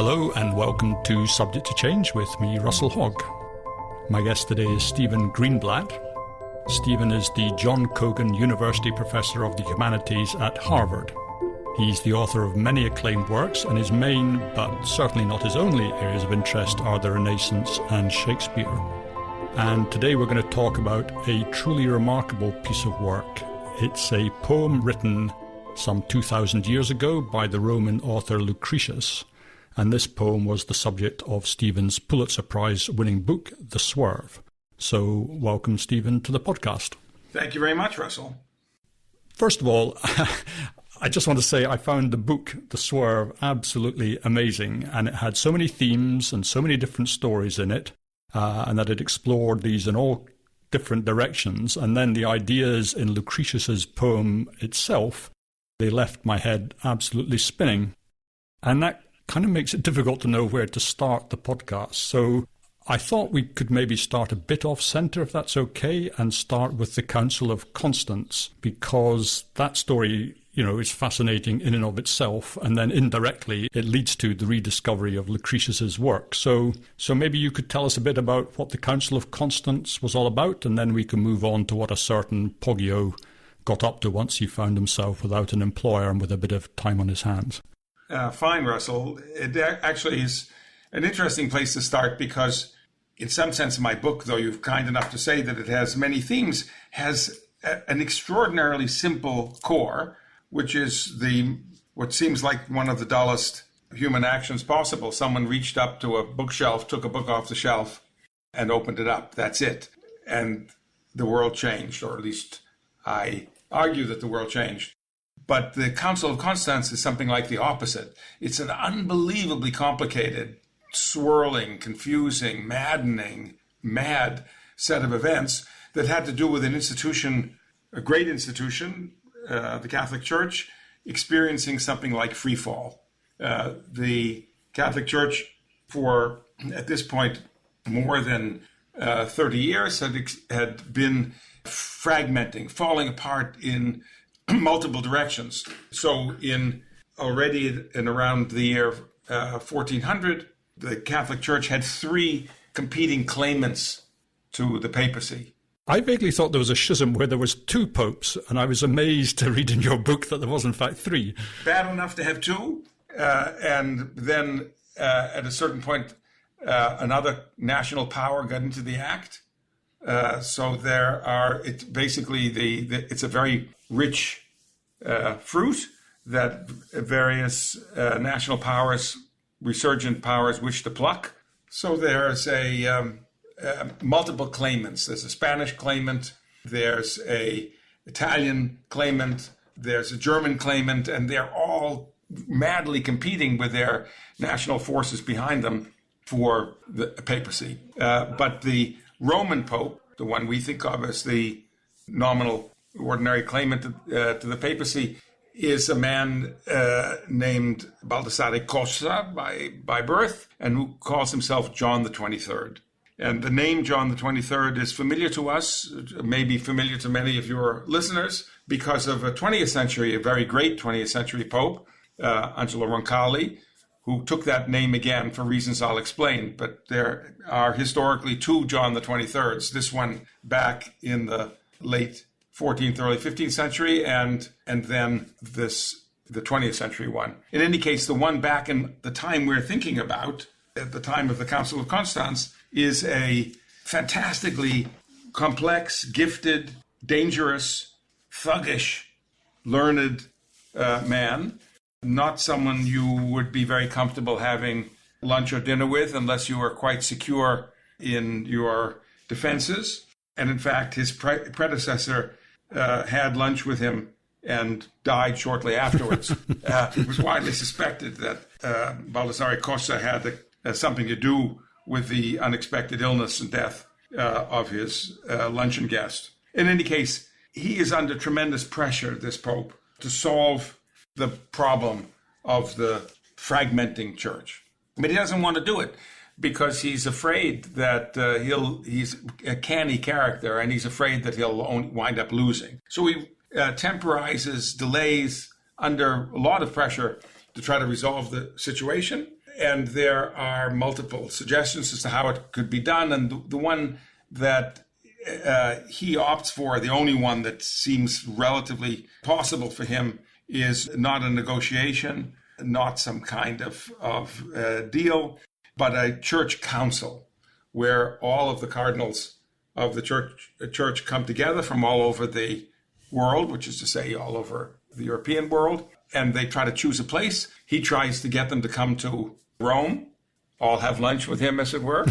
Hello and welcome to Subject to Change with me, Russell Hogg. My guest today is Stephen Greenblatt. Stephen is the John Cogan University Professor of the Humanities at Harvard. He's the author of many acclaimed works, and his main, but certainly not his only, areas of interest are the Renaissance and Shakespeare. And today we're going to talk about a truly remarkable piece of work. It's a poem written some 2,000 years ago by the Roman author Lucretius, and this poem was the subject of Stephen's Pulitzer Prize-winning book, The Swerve. So welcome, Stephen, to the podcast. Thank you very much, Russell. First of all, I just want to say I found the book, The Swerve, absolutely amazing, and it had so many themes and so many different stories in it, and that it explored these in all different directions. And then the ideas in Lucretius's poem itself, they left my head absolutely spinning. And that kind of makes it difficult to know where to start the podcast. So I thought we could maybe start a bit off centre, if that's okay, and start with the Council of Constance, because that story, is fascinating in and of itself, and then indirectly it leads to the rediscovery of Lucretius's work. So maybe you could tell us a bit about what the Council of Constance was all about, and then we can move on to what a certain Poggio got up to once he found himself without an employer and with a bit of time on his hands. Fine, Russell. It actually is an interesting place to start because in some sense my book, though you're kind enough to say that it has many themes, has an extraordinarily simple core, which is what seems like one of the dullest human actions possible. Someone reached up to a bookshelf, took a book off the shelf, and opened it up. That's it. And the world changed, or at least I argue that the world changed. But the Council of Constance is something like the opposite. It's an unbelievably complicated, swirling, confusing, maddening, mad set of events that had to do with an institution, a great institution, the Catholic Church, experiencing something like free fall. The Catholic Church, for at this point more than 30 years, had been fragmenting, falling apart in multiple directions. So already in around the year 1400, the Catholic Church had three competing claimants to the papacy. I vaguely thought there was a schism where there was two popes, and I was amazed to read in your book that there was in fact three. Bad enough to have two, and then at a certain point, another national power got into the act. So there are, it's a very rich fruit that various national powers, resurgent powers, wish to pluck. So there's multiple claimants. There's a Spanish claimant, there's a Italian claimant, there's a German claimant, and they're all madly competing with their national forces behind them for the papacy. But the Roman Pope, the one we think of as the nominal ordinary claimant to the papacy, is a man named Baldassare Cossa by birth, and who calls himself John the 23rd. And the name John the 23rd is familiar to us, maybe familiar to many of your listeners, because of a very great 20th century Pope, Angelo Roncalli, who took that name again for reasons I'll explain. But there are historically two John the 23rds, this one back in the late 14th, early 15th century, and then the 20th century one. In any case, the one back in the time we're thinking about, at the time of the Council of Constance, is a fantastically complex, gifted, dangerous, thuggish, learned man. Not someone you would be very comfortable having lunch or dinner with unless you were quite secure in your defenses. And in fact, his predecessor had lunch with him and died shortly afterwards. It was widely suspected that Baldassare Cossa had something to do with the unexpected illness and death of his luncheon guest. In any case, he is under tremendous pressure, this Pope, to solve the problem of the fragmenting church. But he doesn't want to do it because he's afraid that he's a canny character, and he's afraid that he'll wind up losing. So he temporizes, delays under a lot of pressure to try to resolve the situation. And there are multiple suggestions as to how it could be done. And the one that he opts for, the only one that seems relatively possible for him, is not a negotiation, not some kind of deal, but a church council where all of the cardinals of the church come together from all over the world, which is to say all over the European world, and they try to choose a place. He tries to get them to come to Rome, all have lunch with him, as it were.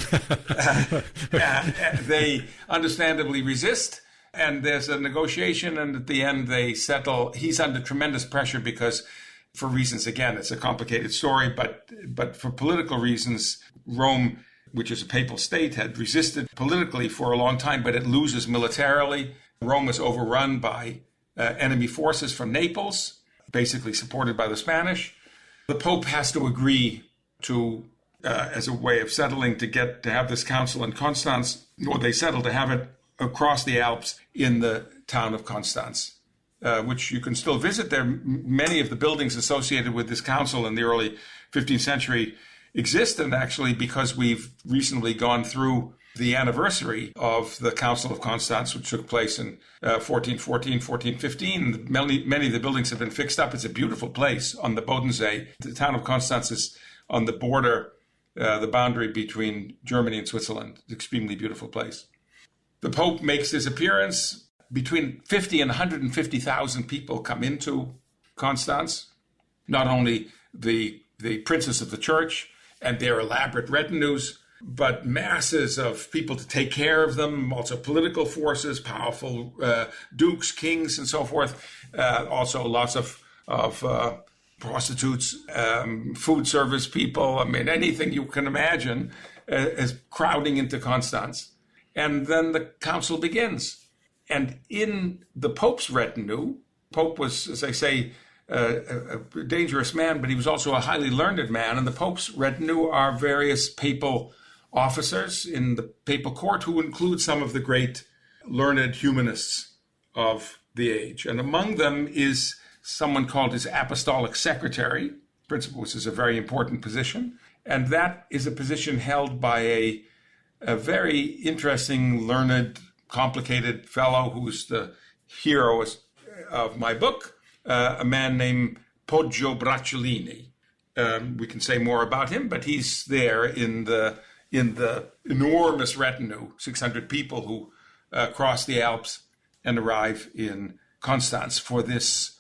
They understandably resist, and there's a negotiation, and at the end they settle. He's under tremendous pressure because, for reasons, again, it's a complicated story, but for political reasons, Rome, which is a papal state, had resisted politically for a long time, but it loses militarily. Rome is overrun by enemy forces from Naples, basically supported by the Spanish. The Pope has to agree to, as a way of settling, to have this council in Constance, or they settle to have it across the Alps in the town of Constance, which you can still visit. There, many of the buildings associated with this council in the early 15th century exist, and actually, because we've recently gone through the anniversary of the Council of Constance, which took place in 1414, 1415. Many of the buildings have been fixed up. It's a beautiful place on the Bodensee. The town of Constance is on the border, the boundary between Germany and Switzerland. It's an extremely beautiful place. The Pope makes his appearance. Between 50 and 150,000 people come into Constance. Not only the princes of the church and their elaborate retinues, but masses of people to take care of them, also political forces, powerful dukes, kings, and so forth. Also lots of prostitutes, food service people. I mean, anything you can imagine is crowding into Constance. And then the council begins. And in the Pope's retinue, Pope was, as I say, a dangerous man, but he was also a highly learned man. And the Pope's retinue are various papal officers in the papal court who include some of the great learned humanists of the age. And among them is someone called his apostolic secretary, principal, which is a very important position. And that is a position held by a very interesting, learned, complicated fellow who's the hero of my book, a man named Poggio Bracciolini. We can say more about him, but he's there in the enormous retinue, 600 people who cross the Alps and arrive in Constance for this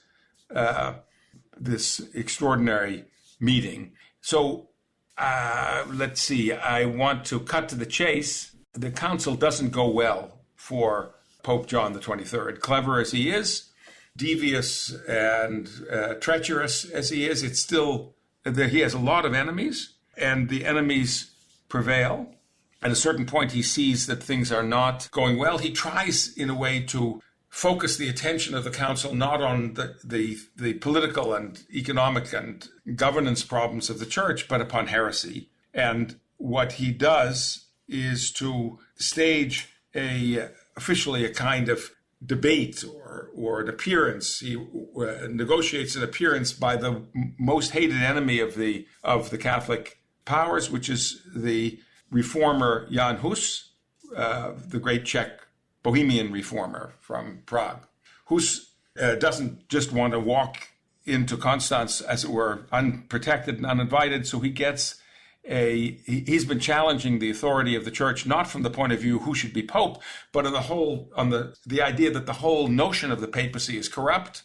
extraordinary meeting. So let's see, I want to cut to the chase. The council doesn't go well for Pope John the 23rd. Clever as he is, devious and treacherous as he is, it's still that he has a lot of enemies, and the enemies prevail. At a certain point, he sees that things are not going well. He tries, in a way, to focus the attention of the council not on the political and economic and governance problems of the church, but upon heresy. And what he does is to stage officially a kind of debate or an appearance. He negotiates an appearance by the most hated enemy of the Catholic powers, which is the reformer Jan Hus, the great Czech Bohemian reformer from Prague. Hus doesn't just want to walk into Constance, as it were, unprotected and uninvited, so he's been challenging the authority of the church, not from the point of view who should be pope, but on the idea that the whole notion of the papacy is corrupt.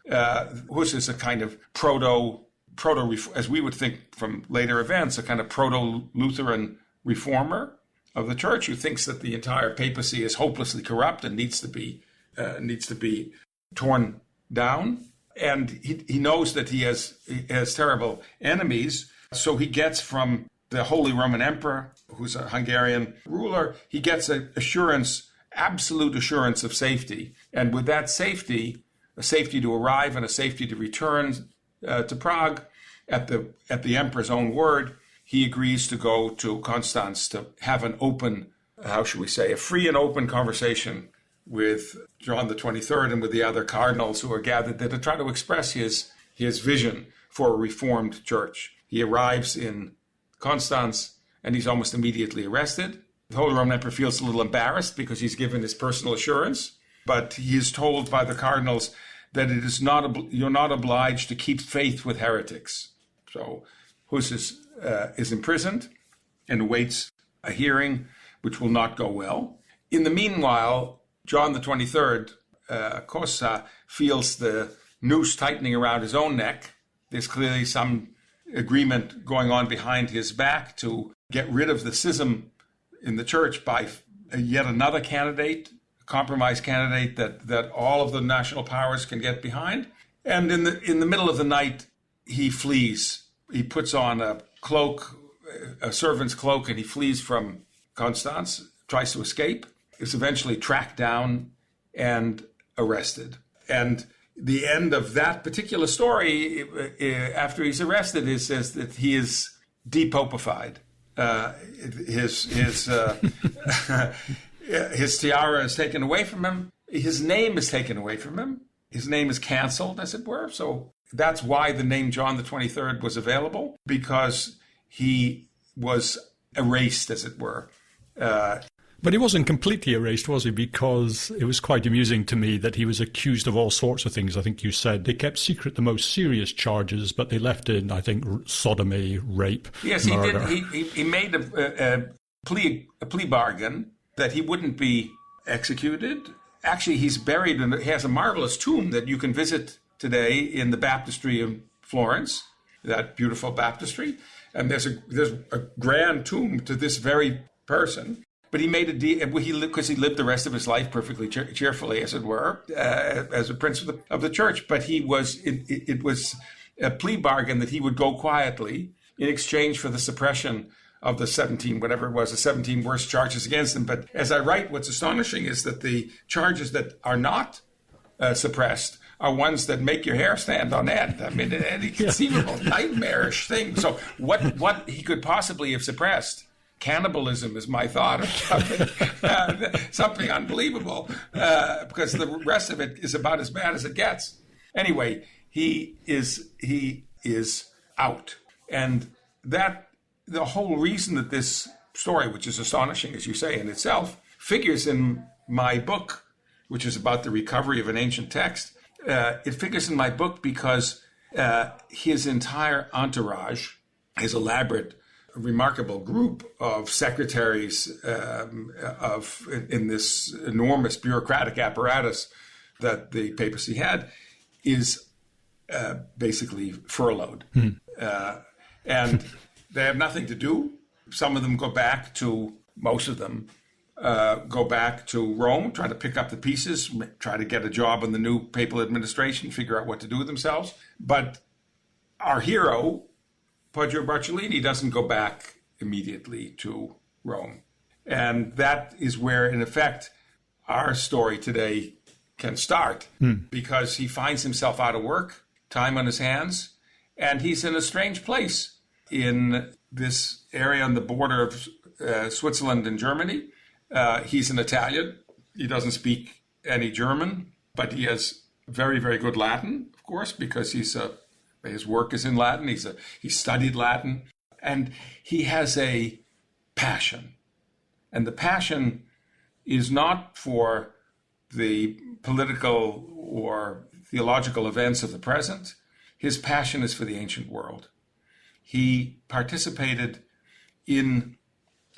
Hus is a kind of proto, as we would think from later events, a kind of proto-Lutheran reformer of the church who thinks that the entire papacy is hopelessly corrupt and needs to be torn down. And he knows that he has terrible enemies. So he gets from the Holy Roman Emperor, who's a Hungarian ruler, he gets absolute assurance of safety. And with that safety, a safety to arrive and a safety to return to Prague, at the emperor's own word, he agrees to go to Constance to have an open, a free and open conversation with John the 23rd and with the other cardinals who are gathered there to try to express his vision for a reformed church. He arrives in Constance, and he's almost immediately arrested. The Holy Roman Emperor feels a little embarrassed because he's given his personal assurance, but he is told by the cardinals that it is not you're not obliged to keep faith with heretics. So Hus is imprisoned and awaits a hearing which will not go well. In the meanwhile, John the 23rd, Cosa, feels the noose tightening around his own neck. There's clearly some agreement going on behind his back to get rid of the schism in the church by yet another candidate, a compromise candidate that all of the national powers can get behind. And in the middle of the night, he flees. He puts on a cloak, a servant's cloak, and he flees from Constance, tries to escape, is eventually tracked down and arrested. And the end of that particular story, after he's arrested, is says that he is depopified. His tiara is taken away from him. His name is taken away from him. His name is canceled, as it were. So that's why the name John the 23rd was available, because he was erased, as it were. But he wasn't completely erased, was he? Because it was quite amusing to me that he was accused of all sorts of things. I think you said they kept secret the most serious charges, but they left in, I think, sodomy, rape, yes, murder. He did. He made a plea bargain that he wouldn't be executed. Actually, he's buried, and he has a marvelous tomb that you can visit today in the baptistry of Florence, that beautiful baptistry. And there's a grand tomb to this very person. But he made a deal because he lived the rest of his life perfectly cheerfully, as it were, as a prince of the church. But it was a plea bargain that he would go quietly in exchange for the suppression of the 17 worst charges against him. But as I write, what's astonishing is that the charges that are not suppressed are ones that make your hair stand on end. I mean, any conceivable nightmarish thing. So what he could possibly have suppressed? Cannibalism is my thought, or something unbelievable, because the rest of it is about as bad as it gets. Anyway, he is out, and that the whole reason that this story, which is astonishing, as you say, in itself, figures in my book, which is about the recovery of an ancient text. It figures in my book because his entire entourage, his elaborate, remarkable group of secretaries in this enormous bureaucratic apparatus that the papacy had, is basically furloughed. And they have nothing to do. Some of them most of them go back to Rome, try to pick up the pieces, try to get a job in the new papal administration, figure out what to do with themselves. But our hero, Poggio Bracciolini, doesn't go back immediately to Rome. And that is where, in effect, our story today can start, because he finds himself out of work, time on his hands, and he's in a strange place in this area on the border of Switzerland and Germany. He's an Italian. He doesn't speak any German, but he has very, very good Latin, of course, because his work is in Latin. He studied Latin, and he has a passion. And the passion is not for the political or theological events of the present. His passion is for the ancient world. He participated in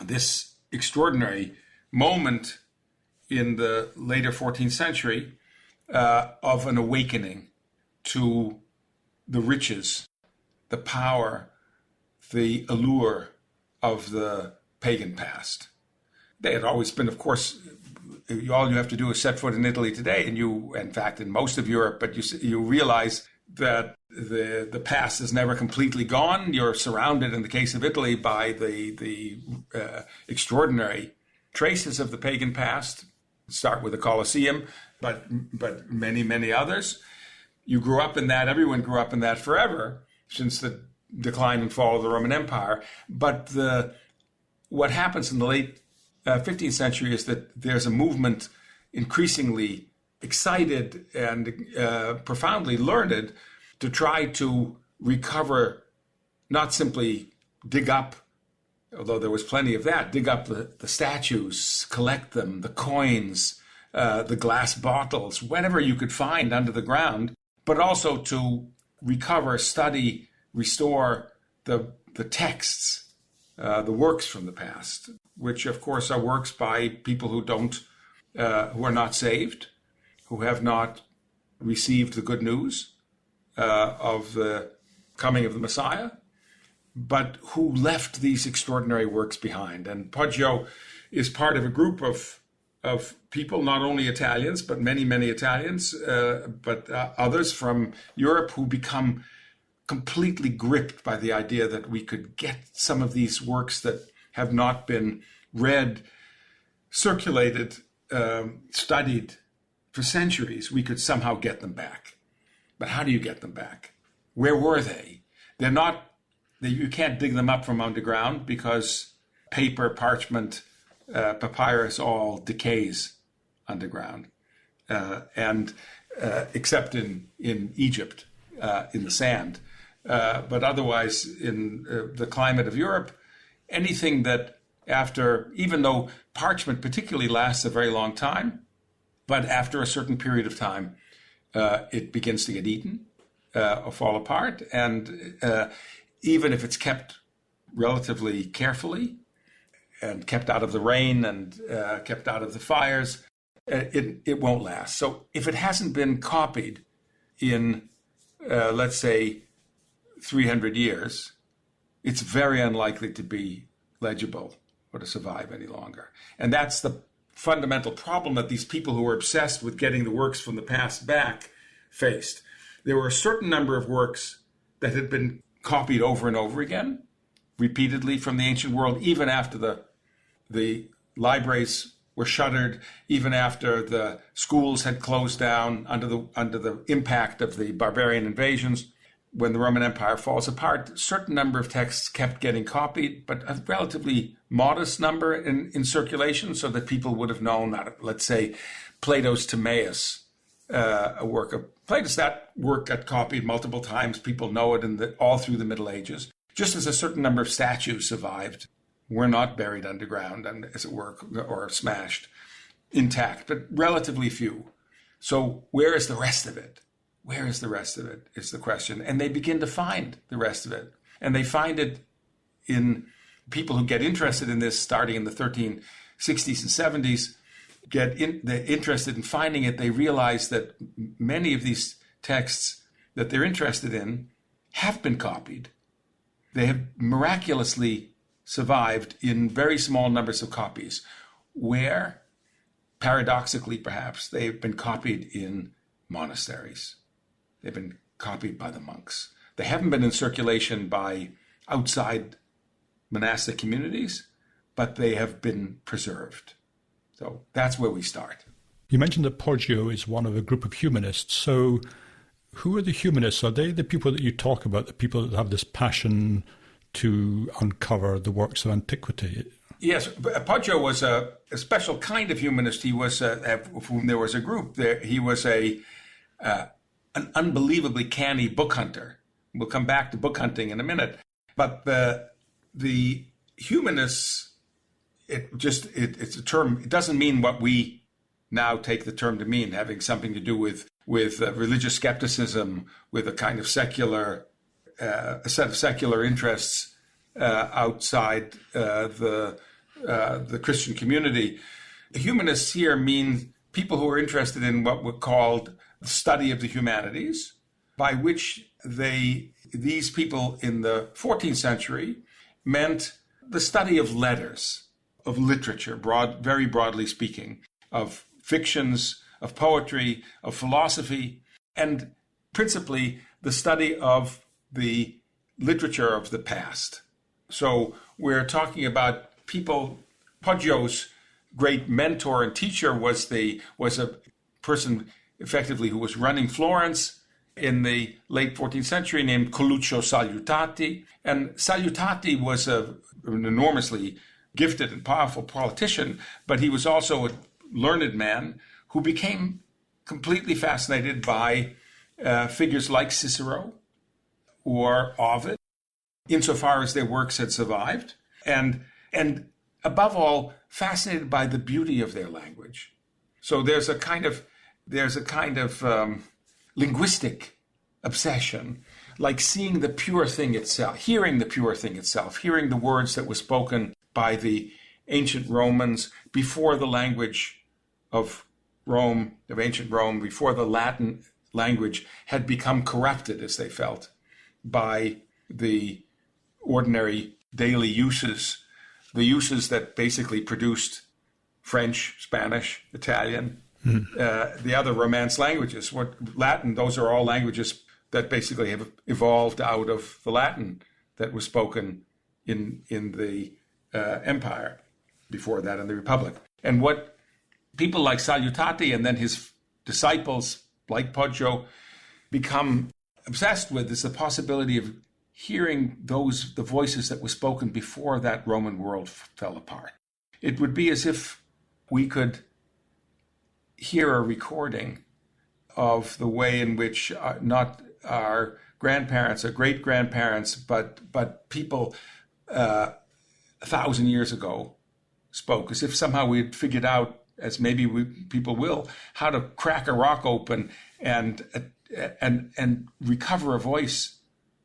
this extraordinary moment in the later 14th century of an awakening to the riches, the power, the allure of the pagan past. They had always been, of course, all you have to do is set foot in Italy today, and in fact, in most of Europe, but you realize that the past is never completely gone. You're surrounded, in the case of Italy, by the extraordinary traces of the pagan past. Start with the Colosseum, but many, many others. You grew up in that. Everyone grew up in that forever since the decline and fall of the Roman Empire. But what happens in the late 15th century is that there's a movement increasingly excited and profoundly learned to try to recover, not simply dig up although there was plenty of that, dig up the statues, collect them, the coins, the glass bottles, whatever you could find under the ground, but also to recover, study, restore the texts, the works from the past, which of course are works by people who are not saved, who have not received the good news of the coming of the Messiah, but who left these extraordinary works behind. And Poggio is part of a group of people, not only Italians, but many, many Italians, but others from Europe who become completely gripped by the idea that we could get some of these works that have not been read, circulated, studied for centuries, we could somehow get them back. But how do you get them back? Where were they? You can't dig them up from underground because paper, parchment, papyrus all decays underground, and except in Egypt, in the sand. But otherwise, in the climate of Europe, anything that even though parchment particularly lasts a very long time, but after a certain period of time, it begins to get eaten or fall apart. And even if it's kept relatively carefully and kept out of the rain and kept out of the fires, it won't last. So if it hasn't been copied in, let's say, 300 years, it's very unlikely to be legible or to survive any longer. And that's the fundamental problem that these people who were obsessed with getting the works from the past back faced. There were a certain number of works that had been copied over and over again, repeatedly from the ancient world, even after the libraries were shuttered, even after the schools had closed down under the impact of the barbarian invasions. When the Roman Empire falls apart, a certain number of texts kept getting copied, but a relatively modest number in circulation, so that people would have known that, let's say, Plato's Timaeus, a work of Plato's, that work got copied multiple times. People know it all through the Middle Ages. Just as a certain number of statues survived, were not buried underground, and as it were, or smashed, intact, but relatively few. So where is the rest of it? Where is the rest of it is the question. And they begin to find the rest of it. And they find it in people who get interested in this starting in the 1360s and 70s, they're interested in finding it. They realize that many of these texts that they're interested in have been copied. They have miraculously survived in very small numbers of copies, where, paradoxically perhaps, they've been copied in monasteries. They've been copied by the monks. They haven't been in circulation by outside monastic communities, but they have been preserved. So that's where we start. You mentioned that Poggio is one of a group of humanists. So who are the humanists? Are they the people that you talk about, the people that have this passion to uncover the works of antiquity? Yes, Poggio was a special kind of humanist. He was, of whom there was a group there. He was an unbelievably canny book hunter. We'll come back to book hunting in a minute. But the humanists, it's a term. It doesn't mean what we now take the term to mean, having something to do with religious skepticism, with a kind of secular, a set of secular interests outside the Christian community. Humanists here mean people who are interested in what were called the study of the humanities, by which these people in the 14th century meant the study of letters, of literature, very broadly speaking, of fictions, of poetry, of philosophy, and principally the study of the literature of the past. So we're talking about people. Poggio's great mentor and teacher was a person effectively who was running Florence in the late 14th century, named Coluccio Salutati. And Salutati was an enormously gifted and powerful politician, but he was also a learned man who became completely fascinated by figures like Cicero or Ovid, insofar as their works had survived, and above all, fascinated by the beauty of their language. So there's a kind of linguistic obsession, like seeing the pure thing itself, hearing the pure thing itself, hearing the words that were spoken by the ancient Romans before the language of Rome, of ancient Rome, before the Latin language had become corrupted, as they felt, by the ordinary daily uses, the uses that basically produced French, Spanish, Italian, the other Romance languages. Latin, those are all languages that basically have evolved out of the Latin that was spoken in the empire before that, in the Republic. And what people like Salutati and then his disciples like Poggio become obsessed with is the possibility of hearing the voices that were spoken before that Roman world fell apart. It would be as if we could hear a recording of the way in which not our grandparents or great-grandparents, but people 1,000 years ago spoke, as if somehow we had figured out, as maybe people will, how to crack a rock open and recover a voice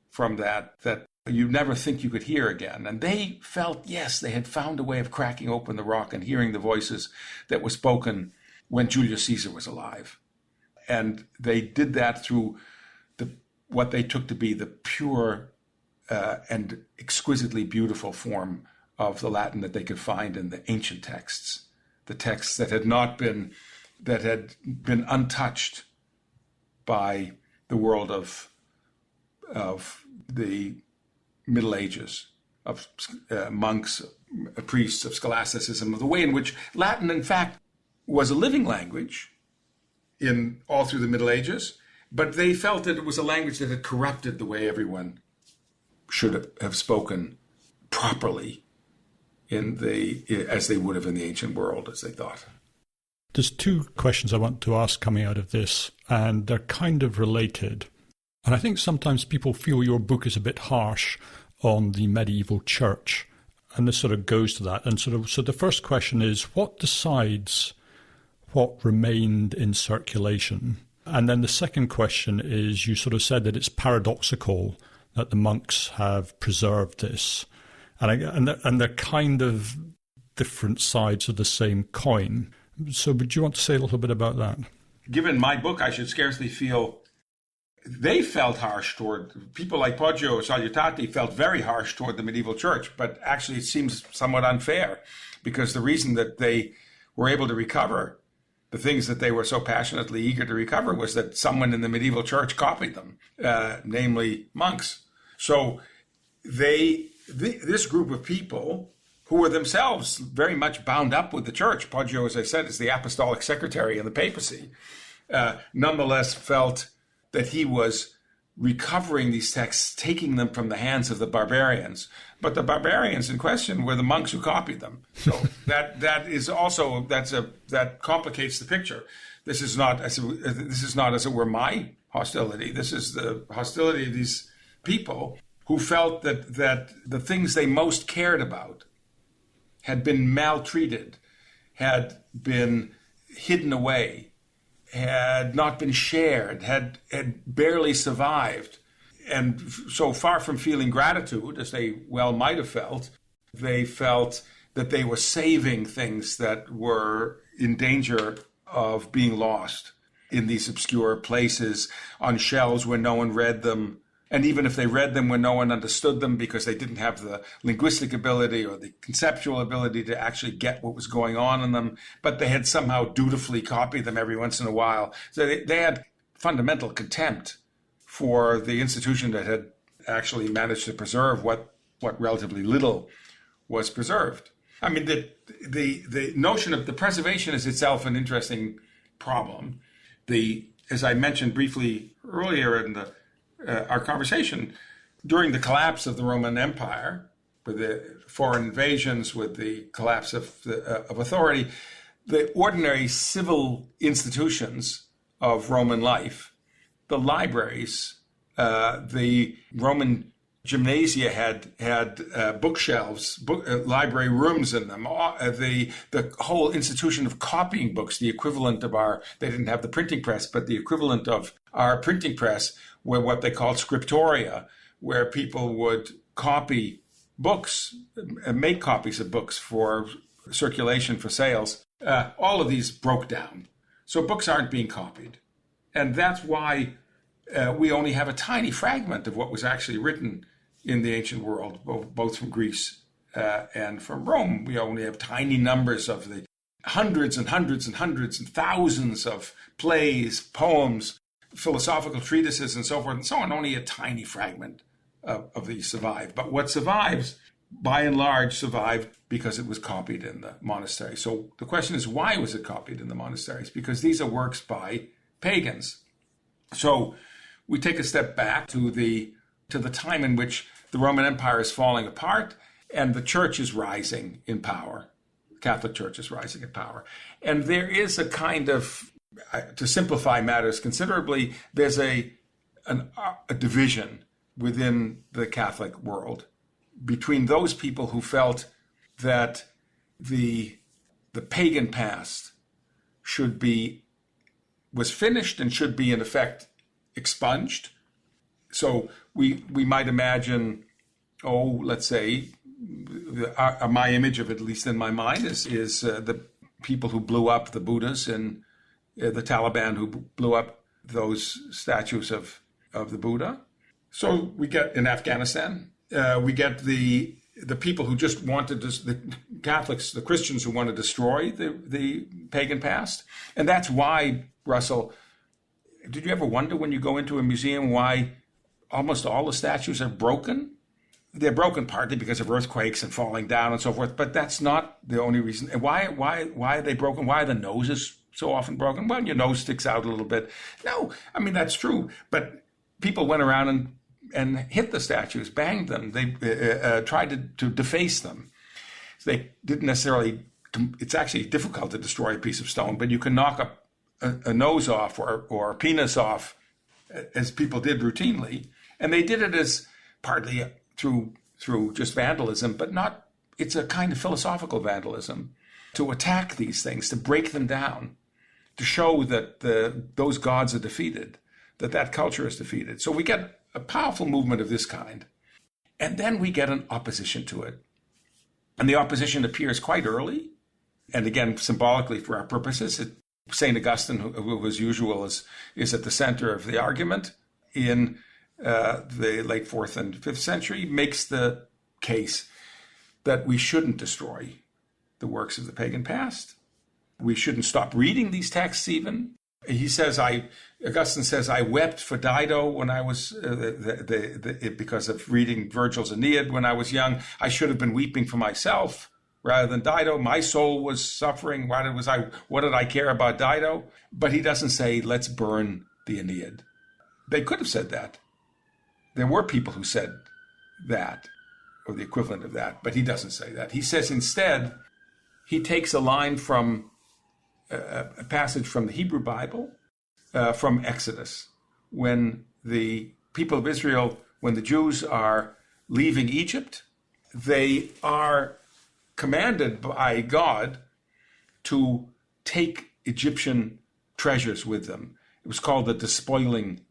from that you never think you could hear again. And they felt, yes, they had found a way of cracking open the rock and hearing the voices that were spoken when Julius Caesar was alive. And they did that through what they took to be the pure and exquisitely beautiful form of the Latin that they could find in the ancient texts, the texts that had been untouched by the world of the Middle Ages, of monks, priests, of scholasticism, of the way in which Latin, in fact, was a living language all through the Middle Ages, but they felt that it was a language that had corrupted the way everyone should have spoken properly as they would have in the ancient world, as they thought. There's two questions I want to ask coming out of this, and they're kind of related. And I think sometimes people feel your book is a bit harsh on the medieval church, and this sort of goes to that. And so the first question is, what decides what remained in circulation? And then the second question is, you sort of said that it's paradoxical that the monks have preserved this. And they're kind of different sides of the same coin. So would you want to say a little bit about that? Given my book, I should scarcely feel... They felt harsh toward people like Poggio or Salutati felt very harsh toward the medieval church, but actually it seems somewhat unfair, because the reason that they were able to recover the things that they were so passionately eager to recover was that someone in the medieval church copied them, namely monks. So this group of people who were themselves very much bound up with the church, Poggio, as I said, is the apostolic secretary in the papacy, nonetheless felt that he was recovering these texts, taking them from the hands of the barbarians. But the barbarians in question were the monks who copied them. So that complicates the picture. This is not as it were my hostility. This is the hostility of these people who felt that the things they most cared about had been maltreated, had been hidden away, had not been shared, had barely survived. And so far from feeling gratitude, as they well might have felt, they felt that they were saving things that were in danger of being lost in these obscure places, on shelves where no one read them. And even if they read them when no one understood them because they didn't have the linguistic ability or the conceptual ability to actually get what was going on in them, but they had somehow dutifully copied them every once in a while. So they had fundamental contempt for the institution that had actually managed to preserve what relatively little was preserved. I mean, the notion of the preservation is itself an interesting problem. As I mentioned briefly earlier in our conversation, during the collapse of the Roman Empire, with the foreign invasions, with the collapse of authority, the ordinary civil institutions of Roman life, the libraries, the Roman gymnasia had bookshelves, library rooms in them. The whole institution of copying books, the equivalent of they didn't have the printing press, but the equivalent of our printing press were what they called scriptoria, where people would copy books, make copies of books for circulation, for sales. All of these broke down. So books aren't being copied. And that's why we only have a tiny fragment of what was actually written in the ancient world, both from Greece and from Rome. We only have tiny numbers of the hundreds and hundreds and hundreds and thousands of plays, poems, philosophical treatises, and so forth and so on. Only a tiny fragment of these survive. But what survives, by and large, survived because it was copied in the monastery. So the question is, why was it copied in the monasteries? Because these are works by pagans. So we take a step back to the time in which the Roman Empire is falling apart and the church is rising in power. The Catholic Church is rising in power. And there is a kind of, to simplify matters considerably, there's a division within the Catholic world between those people who felt that the pagan past was finished and should be in effect expunged. So we might imagine, let's say, my image of it, at least in my mind, is the people who blew up the Buddhas and the Taliban who blew up those statues of the Buddha. So we get in Afghanistan, we get the people who just wanted the Catholics, the Christians who want to destroy the pagan past. And that's why, Russell, did you ever wonder when you go into a museum why almost all the statues are broken? They're broken partly because of earthquakes and falling down and so forth, but that's not the only reason. And why are they broken? Why are the noses so often broken? Well, your nose sticks out a little bit. No, I mean, that's true. But people went around and hit the statues, banged them. They tried to deface them. They didn't necessarily, it's actually difficult to destroy a piece of stone, but you can knock a nose off or a penis off, as people did routinely. And they did it as partly through just vandalism, but not, it's a kind of philosophical vandalism, to attack these things, to break them down, to show that those gods are defeated, that culture is defeated. So we get a powerful movement of this kind. And then we get an opposition to it. And the opposition appears quite early. And again, symbolically for our purposes, St. Augustine, who as usual is at the center of the argument in the late 4th and 5th century, makes the case that we shouldn't destroy the works of the pagan past. We shouldn't stop reading these texts even. He says, Augustine says, I wept for Dido when I was, because of reading Virgil's Aeneid when I was young. I should have been weeping for myself rather than Dido. My soul was suffering. What did I care about Dido? But he doesn't say, let's burn the Aeneid. They could have said that. There were people who said that, or the equivalent of that, but he doesn't say that. He says instead, he takes a line from a passage from the Hebrew Bible, from Exodus, when the people of Israel, when the Jews are leaving Egypt, they are commanded by God to take Egyptian treasures with them. It was called the despoiling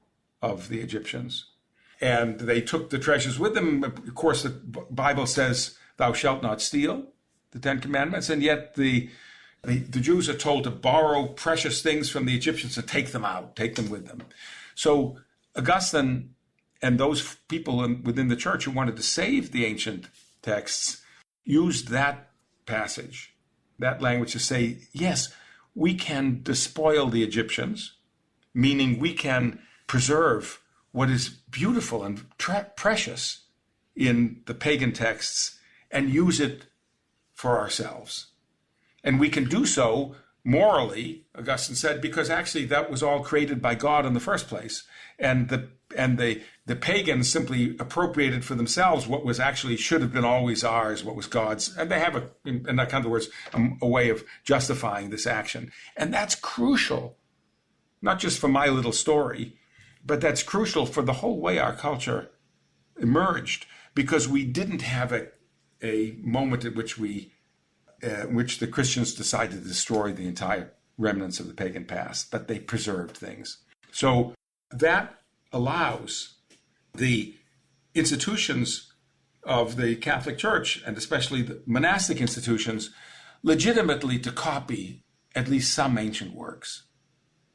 of the Egyptians. And they took the treasures with them. Of course, the Bible says, thou shalt not steal, the Ten Commandments, and yet the Jews are told to borrow precious things from the Egyptians and take them with them. So Augustine and those people within the church who wanted to save the ancient texts used that passage, that language, to say, yes, we can despoil the Egyptians, meaning we can preserve what is beautiful and precious in the pagan texts and use it for ourselves. And we can do so morally, Augustine said, because actually that was all created by God in the first place. And the pagans simply appropriated for themselves what was actually should have been always ours, what was God's. And they have, in that kind of words, a way of justifying this action. And that's crucial, not just for my little story, but that's crucial for the whole way our culture emerged because we didn't have a moment at which which the Christians decided to destroy the entire remnants of the pagan past, but they preserved things. So that allows the institutions of the Catholic Church, and especially the monastic institutions, legitimately to copy at least some ancient works,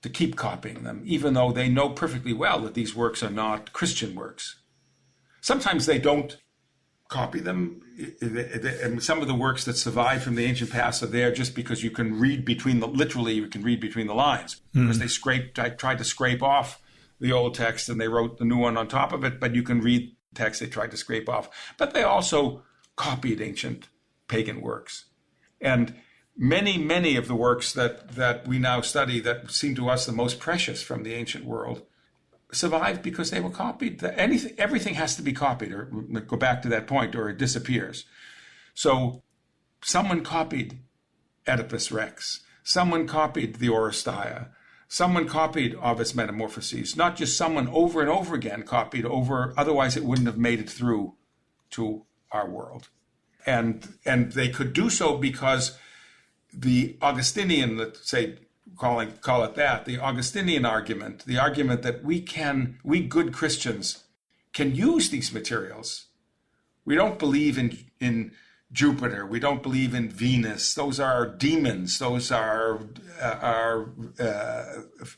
to keep copying them, even though they know perfectly well that these works are not Christian works. Sometimes they don't copy them, and some of the works that survive from the ancient past are there just because you can read literally you can read between the lines, because they tried to scrape off the old text and they wrote the new one on top of it, but you can read the text they tried to scrape off. But they also copied ancient pagan works. And many of the works that we now study that seem to us the most precious from the ancient world survived because they were copied. Everything has to be copied, or go back to that point, or it disappears. So someone copied Oedipus Rex. Someone copied the Oresteia. Someone copied Ovid's Metamorphoses. Not just someone, over and over again copied over, otherwise it wouldn't have made it through to our world. And they could do so because the Augustinian, let's say, call it that, the Augustinian argument, the argument that we good Christians can use these materials. We don't believe in Jupiter. We don't believe in Venus. Those are demons. Those are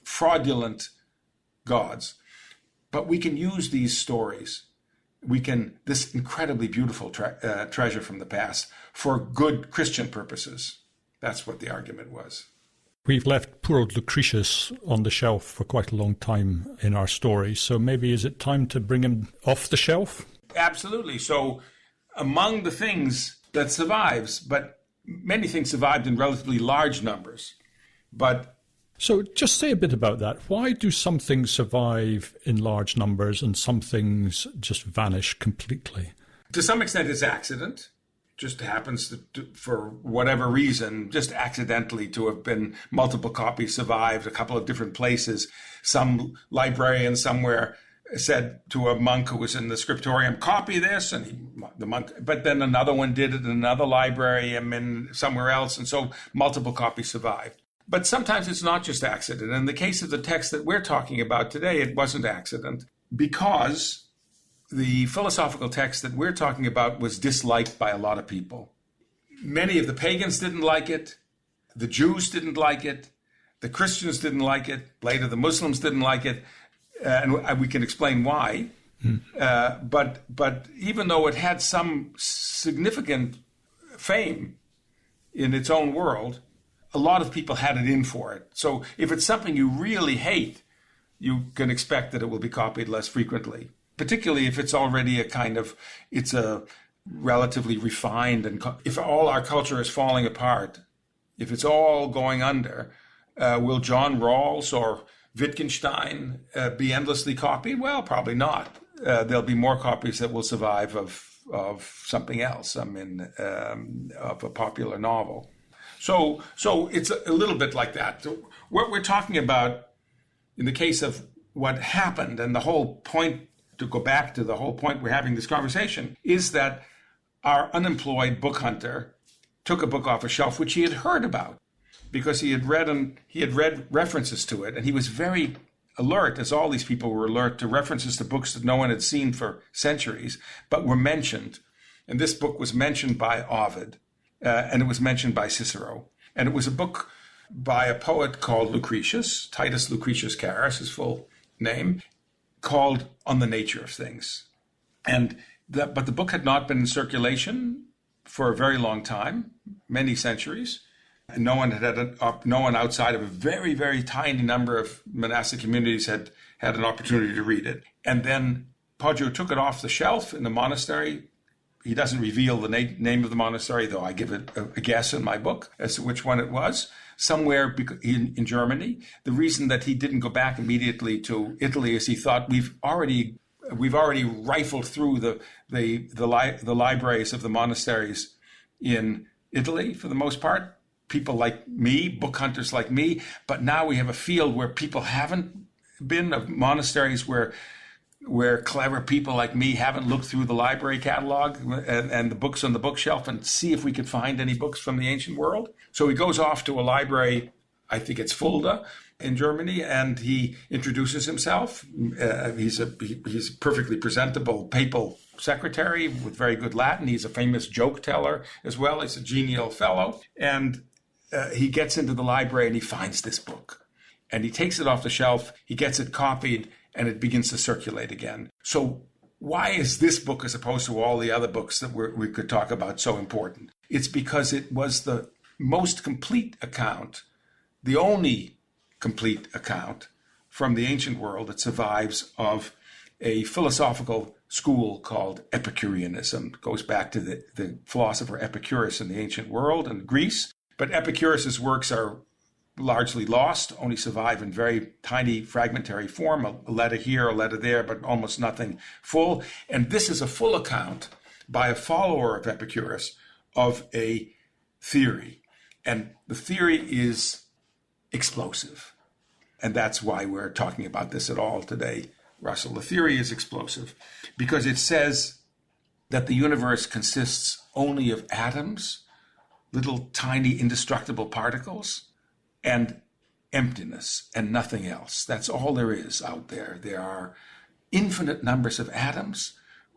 fraudulent gods. But we can use these stories. This incredibly beautiful treasure from the past, for good Christian purposes. That's what the argument was. We've left poor old Lucretius on the shelf for quite a long time in our story, so maybe is it time to bring him off the shelf? Absolutely. So among the things that survives, but many things survived in relatively large numbers, So just say a bit about that. Why do some things survive in large numbers and some things just vanish completely? To some extent it's accident. Just happens to, for whatever reason, just accidentally to have been multiple copies survived a couple of different places. Some librarian somewhere said to a monk who was in the scriptorium, copy this, and the monk, but then another one did it in another library and somewhere else, and so multiple copies survived. But sometimes it's not just accident. In the case of the text that we're talking about today, it wasn't accident, because the philosophical text that we're talking about was disliked by a lot of people. Many of the pagans didn't like it. The Jews didn't like it. The Christians didn't like it. Later, the Muslims didn't like it. And we can explain why. But even though it had some significant fame in its own world, a lot of people had it in for it. So if it's something you really hate, you can expect that it will be copied less frequently, particularly if it's already it's a relatively refined, and if all our culture is falling apart, if it's all going under, will John Rawls or Wittgenstein be endlessly copied? Well, probably not. There'll be more copies that will survive of something else, of a popular novel. So it's a little bit like that. So what we're talking about in the case of what happened, and the whole point, to go back to the whole point we're having this conversation, is that our unemployed book hunter took a book off a shelf which he had heard about because he had read references to it, and he was very alert, as all these people were alert, to references to books that no one had seen for centuries, but were mentioned. And this book was mentioned by Ovid, and it was mentioned by Cicero. And it was a book by a poet called Lucretius, Titus Lucretius Carus, his full name, called On the Nature of Things. But the book had not been in circulation for a very long time, many centuries. And no one outside of a very, very tiny number of monastic communities had an opportunity to read it. And then Poggio took it off the shelf in the monastery. He doesn't reveal the name of the monastery, though I give it a guess in my book as to which one it was, somewhere in Germany. The reason that he didn't go back immediately to Italy is he thought we've already rifled through the libraries of the monasteries in Italy for the most part. People like me, book hunters like me, but now we have a field where people haven't been, of monasteries where where clever people like me haven't looked through the library catalog and the books on the bookshelf and see if we could find any books from the ancient world. So he goes off to a library, I think it's Fulda in Germany, and he introduces himself. He's a perfectly presentable papal secretary with very good Latin. He's a famous joke teller as well. He's a genial fellow. And he gets into the library and he finds this book. And he takes it off the shelf, he gets it copied, and it begins to circulate again. So why is this book, as opposed to all the other books that we could talk about, so important? It's because it was the most complete account, the only complete account from the ancient world that survives of a philosophical school called Epicureanism. It goes back to the philosopher Epicurus in the ancient world and Greece. But Epicurus's works are largely lost, only survive in very tiny fragmentary form, a letter here, a letter there, but almost nothing full. And this is a full account by a follower of Epicurus of a theory. And the theory is explosive. And that's why we're talking about this at all today, Russell. The theory is explosive because it says that the universe consists only of atoms, little tiny indestructible particles, and emptiness and nothing else. That's all there is out there. There are infinite numbers of atoms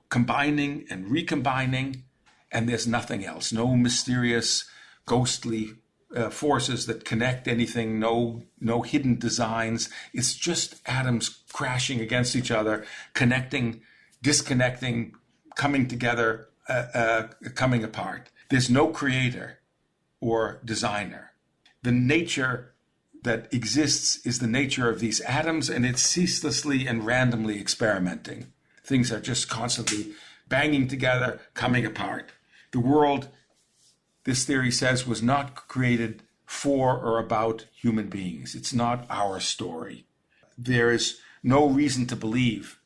combining and recombining, and there's nothing else. No mysterious, ghostly forces that connect anything, no hidden designs. It's just atoms crashing against each other, connecting, disconnecting, coming together, coming apart. There's no creator or designer. The nature that exists is the nature of these atoms, and it's ceaselessly and randomly experimenting. Things are just constantly banging together, coming apart. The world, this theory says, was not created for or about human beings. It's not our story. There is no reason to believe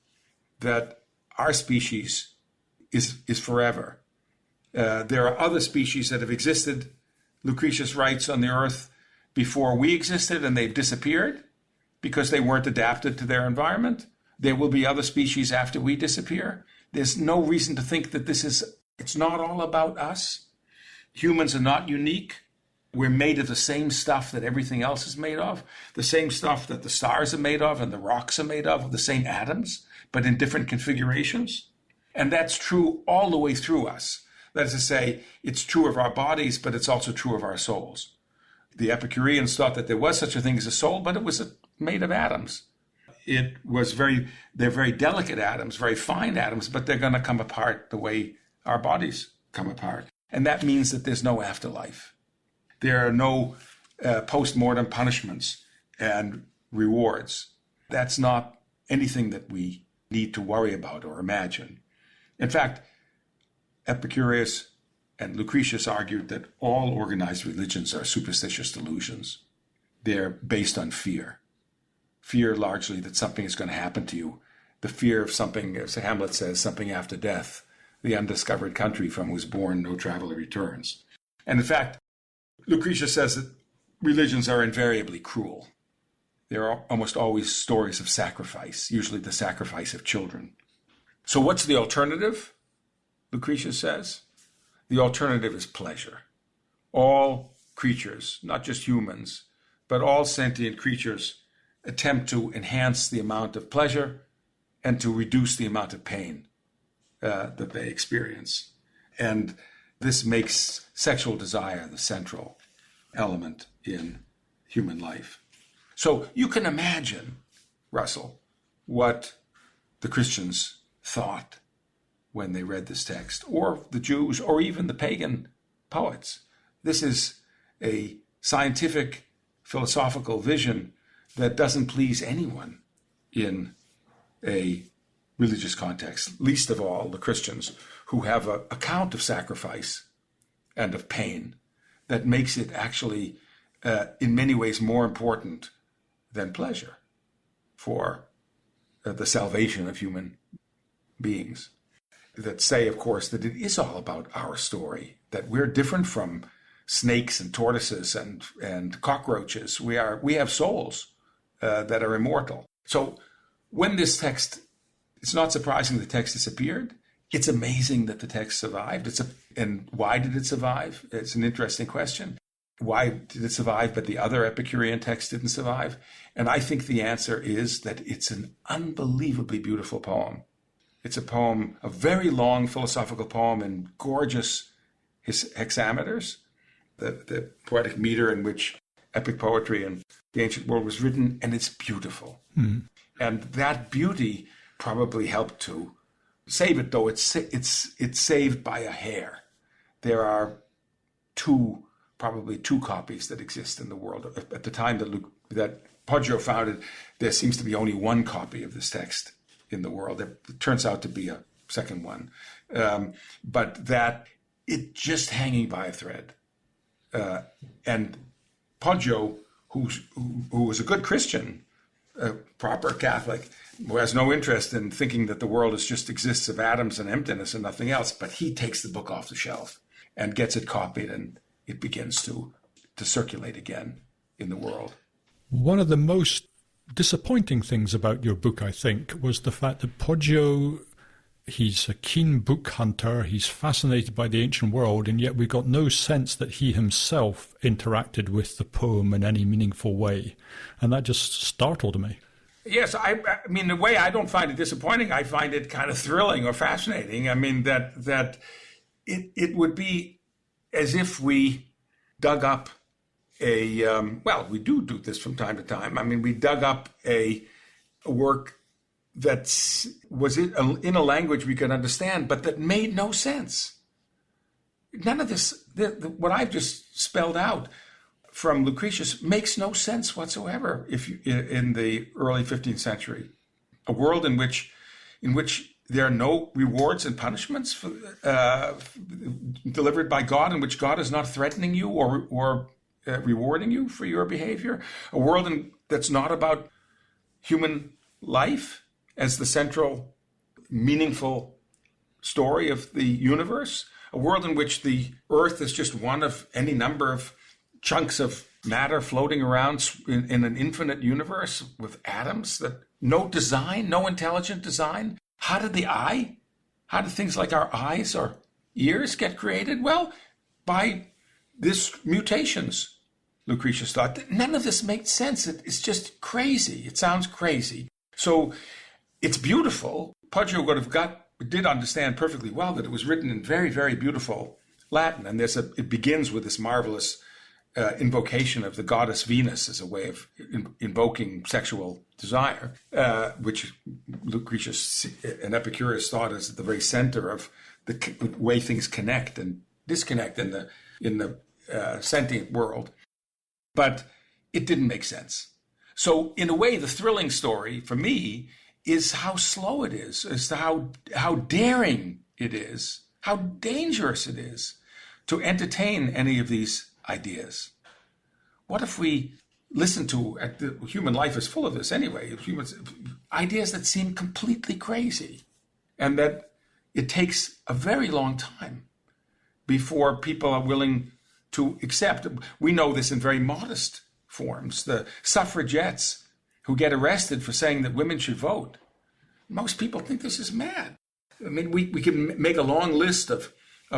that our species is forever. There are other species that have existed, Lucretius writes, on the earth before we existed, and they've disappeared because they weren't adapted to their environment. There will be other species after we disappear. There's no reason to think that it's not all about us. Humans are not unique. We're made of the same stuff that everything else is made of, the same stuff that the stars are made of and the rocks are made of the same atoms, but in different configurations. And that's true all the way through us. That is to say, it's true of our bodies, but it's also true of our souls. The Epicureans thought that there was such a thing as a soul, but it was made of atoms. They're very delicate atoms, very fine atoms, but they're going to come apart the way our bodies come apart. And that means that there's no afterlife. There are no post-mortem punishments and rewards. That's not anything that we need to worry about or imagine. In fact, Epicurus and Lucretius argued that all organized religions are superstitious delusions. They're based on fear. Fear largely that something is going to happen to you. The fear of something, as Hamlet says, something after death. The undiscovered country from whose bourne no traveler returns. And in fact, Lucretius says that religions are invariably cruel. There are almost always stories of sacrifice, usually the sacrifice of children. So what's the alternative? Lucretius says, the alternative is pleasure. All creatures, not just humans, but all sentient creatures attempt to enhance the amount of pleasure and to reduce the amount of pain that they experience. And this makes sexual desire the central element in human life. So you can imagine, Russell, what the Christians thought when they read this text, or the Jews, or even the pagan poets. This is a scientific, philosophical vision that doesn't please anyone in a religious context, least of all the Christians, who have an account of sacrifice and of pain that makes it actually, in many ways, more important than pleasure for the salvation of human beings. That say, of course, that it is all about our story, that we're different from snakes and tortoises and cockroaches. We have souls that are immortal. So when this text it's not surprising the text disappeared. It's amazing that the text survived. And why did it survive? It's an interesting question. Why did it survive, but the other Epicurean text didn't survive? And I think the answer is that it's an unbelievably beautiful poem. It's a poem, a very long philosophical poem in gorgeous hexameters, the poetic meter in which epic poetry in the ancient world was written, and it's beautiful. And that beauty probably helped to save it, though it's saved by a hair. There are probably two copies that exist in the world. At the time that Poggio founded, there seems to be only one copy of this text in the world. There turns out to be a second one. But that it just hanging by a thread. And Poggio, who was a good Christian, a proper Catholic, who has no interest in thinking that the world just exists of atoms and emptiness and nothing else, but he takes the book off the shelf and gets it copied, and it begins to circulate again in the world. One of the most disappointing things about your book, I think, was the fact that Poggio, he's a keen book hunter, he's fascinated by the ancient world, and yet we got no sense that he himself interacted with the poem in any meaningful way. And that just startled me. Yes, I mean, the way I don't find it disappointing, I find it kind of thrilling or fascinating. I mean, that it would be as if we dug up we do this from time to time. I mean, we dug up a work that was in a language we could understand, but that made no sense. None of this, what I've just spelled out from Lucretius, makes no sense whatsoever in the early 15th century. A world in which there are no rewards and punishments delivered by God, in which God is not threatening you or rewarding you for your behavior. A world that's not about human life as the central, meaningful story of the universe. A world in which the earth is just one of any number of chunks of matter floating around in an infinite universe with atoms, that no design, no intelligent design. How did things like our eyes or ears get created? Well, by this mutations, Lucretius thought. None of this makes sense. It's just crazy. It sounds crazy. So it's beautiful. Poggio did understand perfectly well that it was written in very, very beautiful Latin. And it begins with this marvelous invocation of the goddess Venus as a way of invoking sexual desire, which Lucretius and Epicurus thought is at the very center of the way things connect and disconnect in the sentient world. But it didn't make sense. So in a way, the thrilling story for me is how slow it is, as to how daring it is, how dangerous it is to entertain any of these ideas. What if we listen to, human life is full of this anyway, ideas that seem completely crazy, and that it takes a very long time before people are willing to accept. We know this in very modest forms. The suffragettes who get arrested for saying that women should vote. Most people think this is mad. I mean, we can make a long list of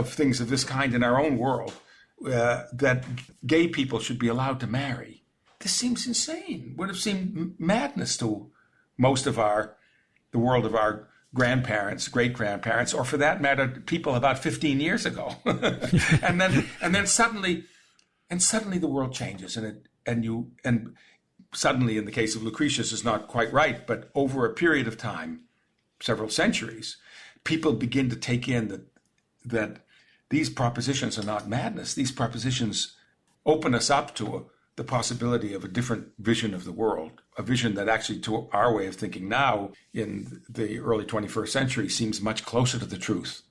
things of this kind in our own world, that gay people should be allowed to marry. This seems insane. Would have seemed madness to most of the world of our grandparents, great-grandparents, or for that matter, people about 15 years ago. and then suddenly the world changes, and suddenly, in the case of Lucretius, is not quite right, but over a period of time, several centuries, people begin to take in that these propositions are not madness. These propositions open us up to the possibility of a different vision of the world, a vision that actually, to our way of thinking now in the early 21st century, seems much closer to the truth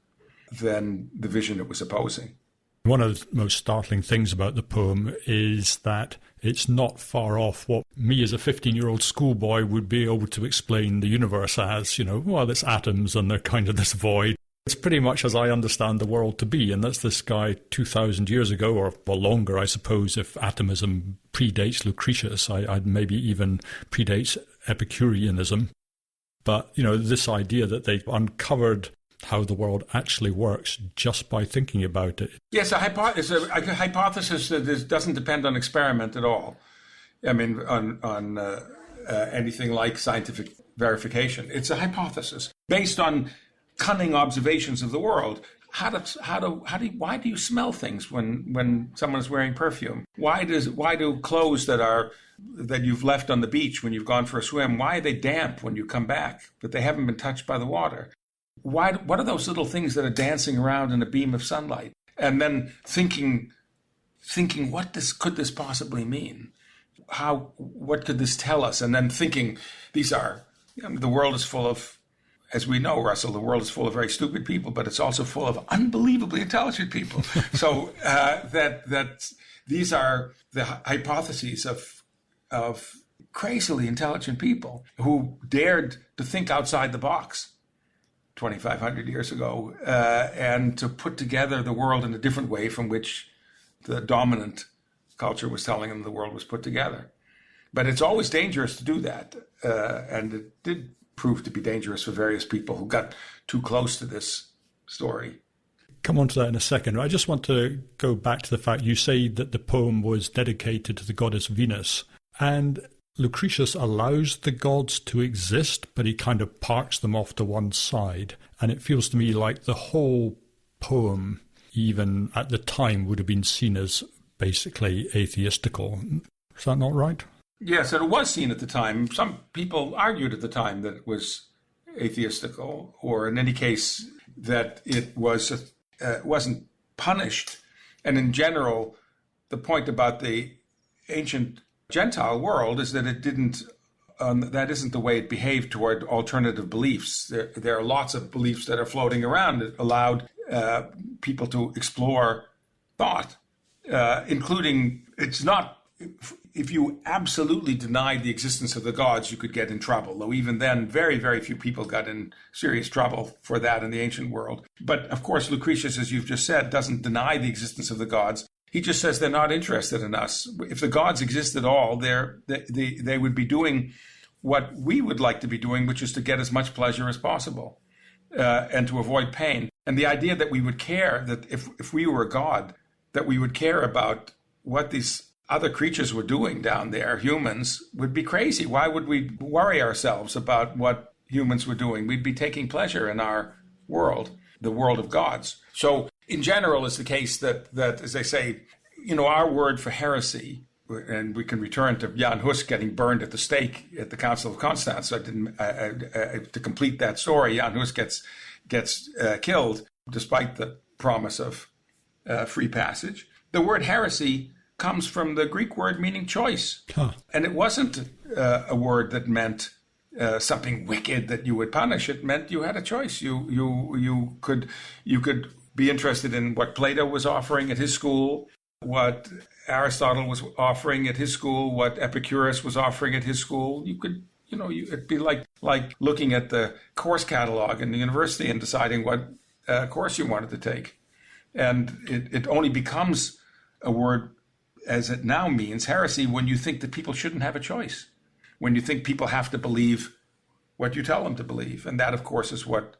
than the vision it was opposing. One of the most startling things about the poem is that it's not far off what me as a 15-year-old schoolboy would be able to explain the universe as, well, it's atoms and they're kind of this void. It's pretty much as I understand the world to be, and that's this guy 2,000 years ago, or longer, I suppose, if atomism predates Lucretius. I'd maybe even predates Epicureanism. But, this idea that they uncovered how the world actually works just by thinking about it. Yes, a hypothesis that doesn't depend on experiment at all. I mean, on anything like scientific verification. It's a hypothesis based on cunning observations of the world. Why do you smell things when someone is wearing perfume? Why do clothes that you've left on the beach when you've gone for a swim, why are they damp when you come back, but they haven't been touched by the water? What are those little things that are dancing around in a beam of sunlight? And then thinking, could this possibly mean? What could this tell us? And then thinking, the world is full of, as we know, Russell, the world is full of very stupid people, but it's also full of unbelievably intelligent people. So that these are the hypotheses of crazily intelligent people who dared to think outside the box 2,500 years ago and to put together the world in a different way from which the dominant culture was telling them the world was put together. But it's always dangerous to do that. And it did prove to be dangerous for various people who got too close to this story. Come on to that in a second. I just want to go back to the fact you say that the poem was dedicated to the goddess Venus. And Lucretius allows the gods to exist, but he kind of parks them off to one side. And it feels to me like the whole poem, even at the time, would have been seen as basically atheistical. Is that not right? Yes, and it was seen at the time. Some people argued at the time that it was atheistical, or in any case, that it wasn't punished. And in general, the point about the ancient Gentile world is that it didn't. That isn't the way it behaved toward alternative beliefs. There are lots of beliefs that are floating around that allowed people to explore thought, including it's not. If you absolutely denied the existence of the gods, you could get in trouble. Though even then, very, very few people got in serious trouble for that in the ancient world. But of course, Lucretius, as you've just said, doesn't deny the existence of the gods. He just says they're not interested in us. If the gods exist at all, they would be doing what we would like to be doing, which is to get as much pleasure as possible and to avoid pain. And the idea that we would care, that if we were a god, that we would care about what these other creatures were doing down there, humans, would be crazy. Why would we worry ourselves about what humans were doing? We'd be taking pleasure in our world, the world of gods. So in general, it's the case that as they say, our word for heresy, and we can return to Jan Hus getting burned at the stake at the Council of Constance. So to complete that story, Jan Hus gets killed despite the promise of free passage. The word heresy comes from the Greek word meaning choice. Huh. And it wasn't a word that meant something wicked that you would punish. It meant you had a choice. You could be interested in what Plato was offering at his school, what Aristotle was offering at his school, what Epicurus was offering at his school. You could, it'd be like looking at the course catalog in the university and deciding what course you wanted to take. And it only becomes a word as it now means, heresy, when you think that people shouldn't have a choice, when you think people have to believe what you tell them to believe. And that, of course, is what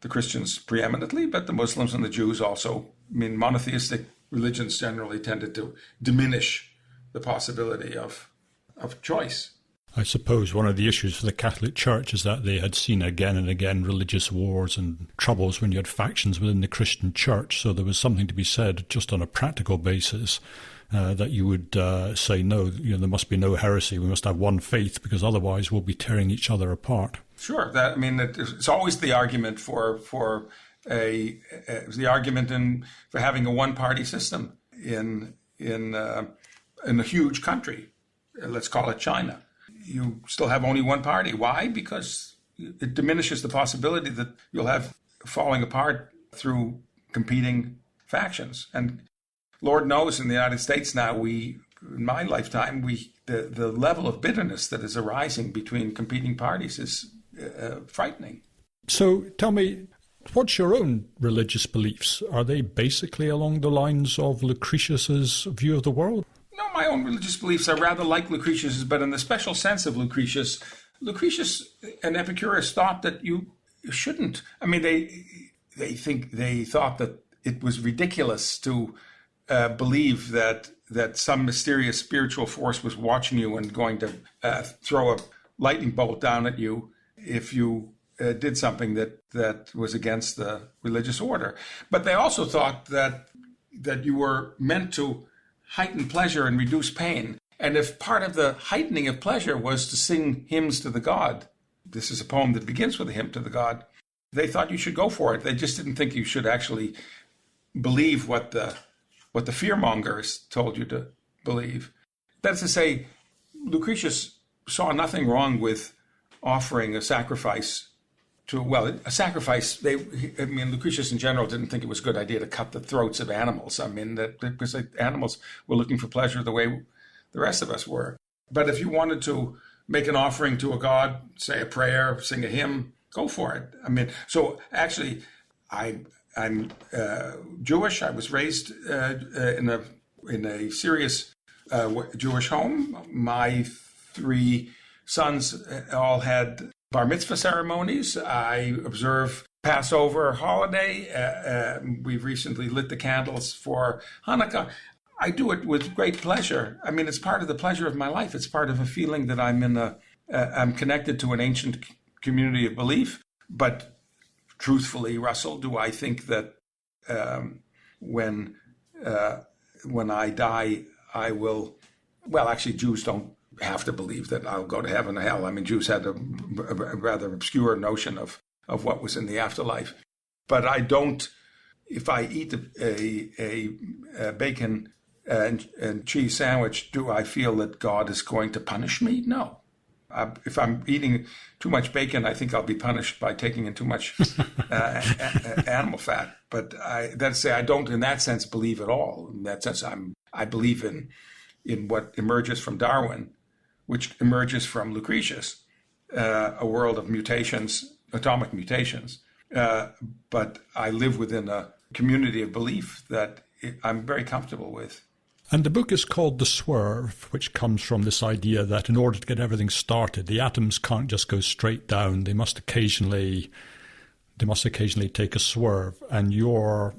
the Christians preeminently, but the Muslims and the Jews also, monotheistic religions generally tended to diminish the possibility of choice. I suppose one of the issues for the Catholic Church is that they had seen again and again religious wars and troubles when you had factions within the Christian Church. So there was something to be said just on a practical basis that you would say, no, there must be no heresy. We must have one faith because otherwise we'll be tearing each other apart. Sure. It's always the argument for having a one-party system in a huge country. Let's call it China. You still have only one party. Why? Because it diminishes the possibility that you'll have falling apart through competing factions. And Lord knows in the United States now, in my lifetime, the level of bitterness that is arising between competing parties is frightening. So tell me, what's your own religious beliefs? Are they basically along the lines of Lucretius's view of the world? No, my own religious beliefs are rather like Lucretius's, but in the special sense of Lucretius, Lucretius and Epicurus thought that you shouldn't. I mean, they thought that it was ridiculous to believe that some mysterious spiritual force was watching you and going to throw a lightning bolt down at you if you did something that was against the religious order. But they also thought that you were meant to heighten pleasure and reduce pain. And if part of the heightening of pleasure was to sing hymns to the god, this is a poem that begins with a hymn to the god, they thought you should go for it. They just didn't think you should actually believe what the fearmongers told you to believe. That's to say, Lucretius saw nothing wrong with offering a sacrifice Lucretius in general didn't think it was a good idea to cut the throats of animals. I mean, because animals were looking for pleasure the way the rest of us were. But if you wanted to make an offering to a god, say a prayer, sing a hymn, go for it. I mean, so actually, I'm Jewish. I was raised in a serious Jewish home. My 3 sons all had bar mitzvah ceremonies. I observe Passover holiday. We've recently lit the candles for Hanukkah. I do it with great pleasure. I mean, it's part of the pleasure of my life. It's part of a feeling that I'm connected to an ancient community of belief. But truthfully, Russell, do I think that when I die, I will? Well, actually, Jews don't have to believe that I'll go to heaven or hell. I mean, Jews had a rather obscure notion of what was in the afterlife. But I don't. If I eat a bacon and cheese sandwich, do I feel that God is going to punish me? No. If I'm eating too much bacon, I think I'll be punished by taking in too much animal fat. But that's say I don't, in that sense, believe at all. In that sense, I believe in what emerges from Darwin, which emerges from Lucretius, a world of mutations, atomic mutations. But I live within a community of belief that I'm very comfortable with. And the book is called The Swerve, which comes from this idea that in order to get everything started, the atoms can't just go straight down. They must occasionally take a swerve. And your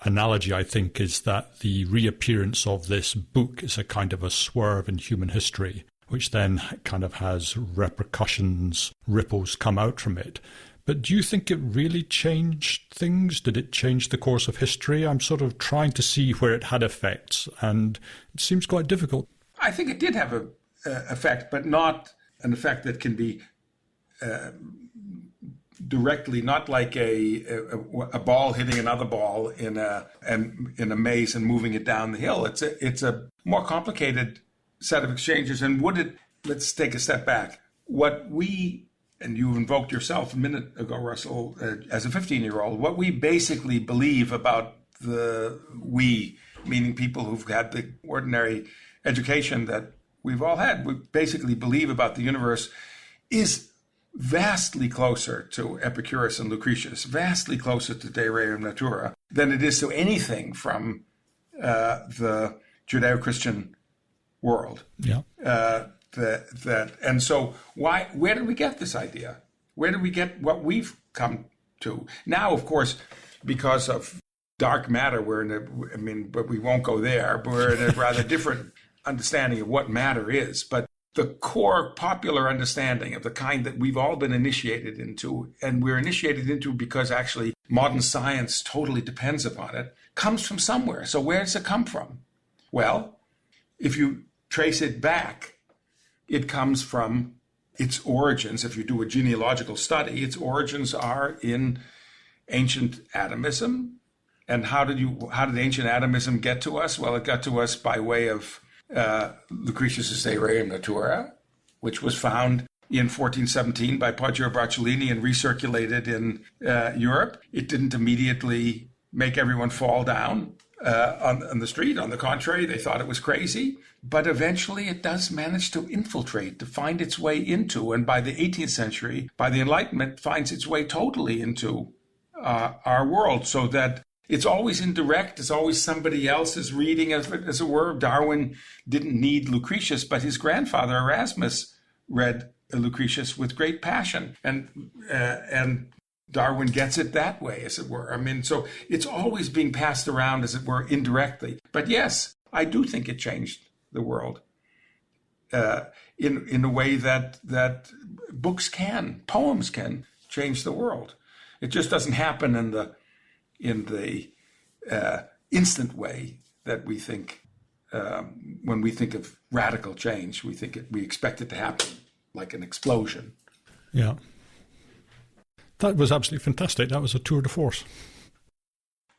analogy, I think, is that the reappearance of this book is a kind of a swerve in human history, which then kind of has repercussions, ripples come out from it. But do you think it really changed things? Did it change the course of history? I'm sort of trying to see where it had effects, and it seems quite difficult. I think it did have an effect, but not an effect that can be directly, not like a ball hitting another ball in a maze and moving it down the hill. It's a more complicated set of exchanges. And let's take a step back. What we, and you invoked yourself a minute ago, Russell, as a 15-year-old, what we basically believe about we, meaning people who've had the ordinary education that we've all had, we basically believe about the universe is vastly closer to Epicurus and Lucretius, vastly closer to De Reum Natura than it is to anything from the Judeo-Christian world. Yeah. And so where did we get this idea? Where did we get what we've come to? Now, of course, because of dark matter, but we won't go there, but we're in a rather different understanding of what matter is. But the core popular understanding of the kind that we've all been initiated into, and we're initiated into because actually modern science totally depends upon it, comes from somewhere. So where does it come from? Well, if you trace it back, it comes from its origins. If you do a genealogical study, its origins are in ancient atomism. And how did ancient atomism get to us? Well, it got to us by way of Lucretius's De Reum Natura, which was found in 1417 by Poggio Bracciolini and recirculated in Europe. It didn't immediately make everyone fall down on the street. On the contrary, they thought it was crazy. But eventually it does manage to infiltrate, to find its way into, and by the 18th century, by the Enlightenment, finds its way totally into our world, so that it's always indirect. It's always somebody else's reading of it, as it were. Darwin didn't need Lucretius, but his grandfather Erasmus read Lucretius with great passion, and Darwin gets it that way, as it were. I mean, so it's always being passed around, as it were, indirectly. But yes, I do think it changed the world in a way that poems can change the world. It just doesn't happen in the instant way that we think when we think of radical change. We expect it to happen like an explosion. Yeah. That was absolutely fantastic. That was a tour de force.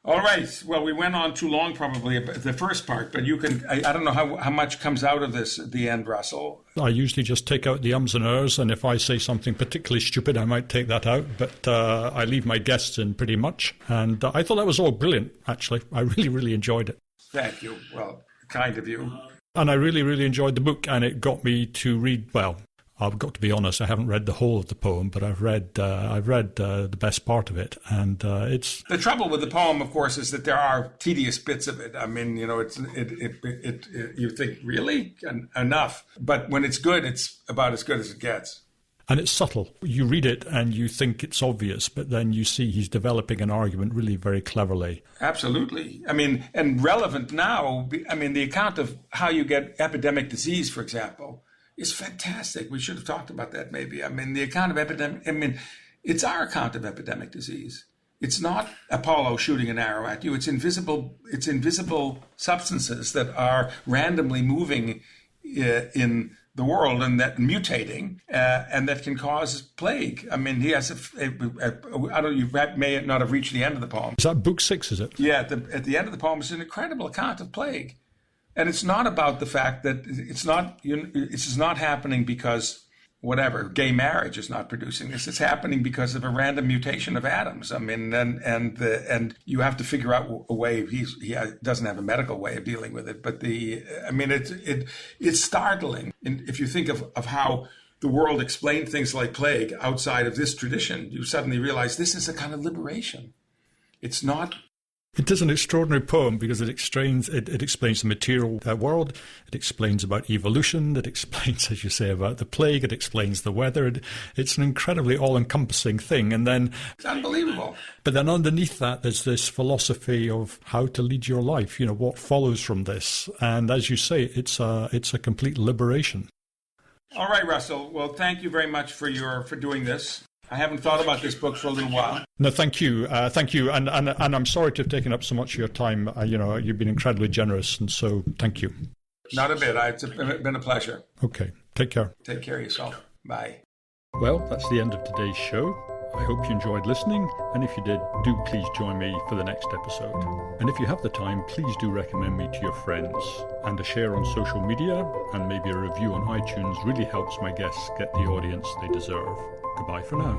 All right. Well, we went on too long, probably, the first part, but you can, I don't know how much comes out of this at the end, Russell. I usually just take out the ums and ers, and if I say something particularly stupid, I might take that out, but I leave my guests in pretty much. And I thought that was all brilliant, actually. I really, really enjoyed it. Thank you. Well, kind of you. And I really, really enjoyed the book, and it got me to read, well, I've got to be honest, I haven't read the whole of the poem, but I've read the best part of it, and it's... The trouble with the poem, of course, is that there are tedious bits of it. I mean, you know, you think, really? Enough. But when it's good, it's about as good as it gets. And it's subtle. You read it and you think it's obvious, but then you see he's developing an argument really very cleverly. Absolutely. I mean, and relevant now, I mean, the account of how you get epidemic disease, for example, is fantastic. We should have talked about that maybe. I mean, the account of it's our account of epidemic disease. It's not Apollo shooting an arrow at you. It's invisible substances that are randomly moving in the world and that mutating and that can cause plague. I mean, he has you may not have reached the end of the poem. Is that book 6, is it? Yeah, at the end of the poem is an incredible account of plague. And it's not about the fact that it's not happening because gay marriage is not producing this. It's happening because of a random mutation of atoms. I mean, and you have to figure out a way. He doesn't have a medical way of dealing with it. But it's startling. And if you think of how the world explained things like plague outside of this tradition, you suddenly realize this is a kind of liberation. It's not. It is an extraordinary poem because it explains the material world, it explains about evolution, it explains, as you say, about the plague, it explains the weather. It's an incredibly all-encompassing thing. And then it's unbelievable. But then underneath that, there's this philosophy of how to lead your life, you know, what follows from this. And as you say, it's a complete liberation. All right, Russell. Well, thank you very much for doing this. I haven't thought about this book for a little while. No, thank you. And I'm sorry to have taken up so much of your time. You've been incredibly generous, and so thank you. Not a bit. It's been a pleasure. Okay. Take care. Take care of yourself. Bye. Well, that's the end of today's show. I hope you enjoyed listening, and if you did, do please join me for the next episode. And if you have the time, please do recommend me to your friends. And a share on social media, and maybe a review on iTunes really helps my guests get the audience they deserve. Goodbye for now.